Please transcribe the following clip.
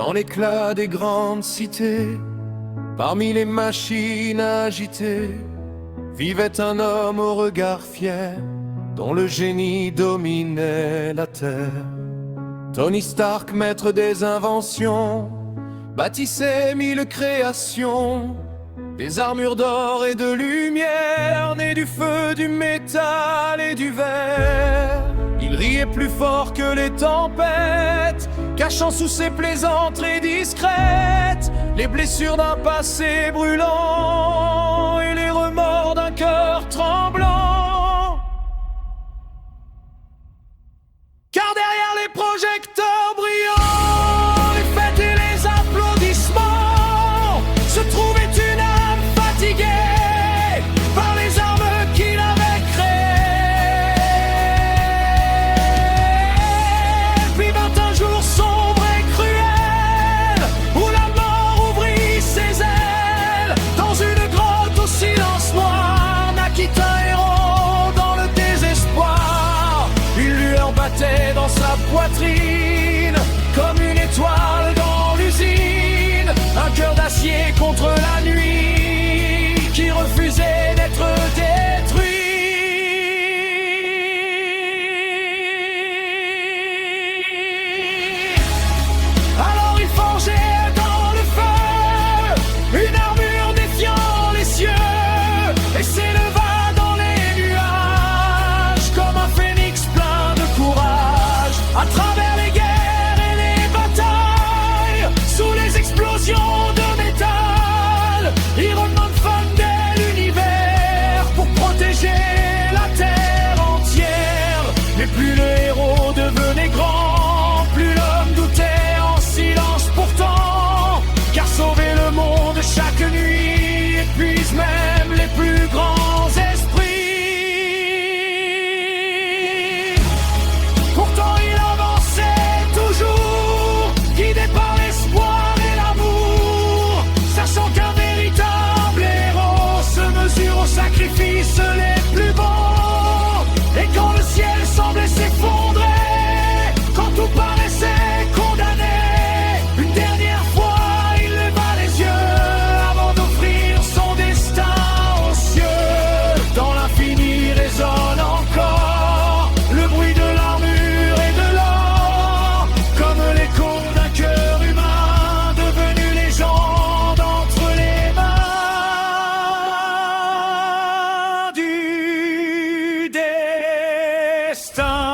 dans l'éclat des grandes cités, parmi les machines agitées, vivait un homme au regard fier, dont le génie dominait la terre. Tony Stark, maître des inventions, bâtissait 1000 créations, des armures d'or et de lumière, nées du feu, du métal et du verre. Il riait plus fort que les tempêtes, cachant sous ses plaisanteries discrètes les blessures d'un passé brûlant et les remords d'un cœur tremblant. Car derrière les projecteurs brillants, les fêtes et les applaudissements, se trouvait une âme fatiguée par les armes qu'il avait créées. Puis vint un jour sombre et cruel, où la mort ouvrit ses ailes. Dans une grotte au silence noir, naquit un héros dans le désespoir. Une lueur battait dans sa poitrine, comme une étoile dans l'usine. Un cœur d'acier contre la nuit, qui refusait d'être détruit. Alors il forgeait dans le feu une armure défiant les cieux, et s'éleva dans les nuages comme un phénix plein de courage. À travers les guerres et les batailles, sous les explosions de métal, Iron Man fondait l'univers pour protéger la terre entière. Mais plus le héros devenait grand, plus l'homme doutait en silence pourtant. Car sauver le monde chaque nuit épuise même les plus grands esprits. Pourtant il avançait toujours, guidé par l'espoir et l'amour, sachant qu'un véritable héros se mesure aux sacrifices les plus beaux. Et quand le ciel semblait s'effondrer, quand tout paraissait condamné, une dernière fois il leva les yeux avant d'offrir son destin aux cieux. Dans l'infini résonne encore le bruit de l'armure et de l'or, comme l'écho d'un cœur humain devenu légende entre les mains du destin.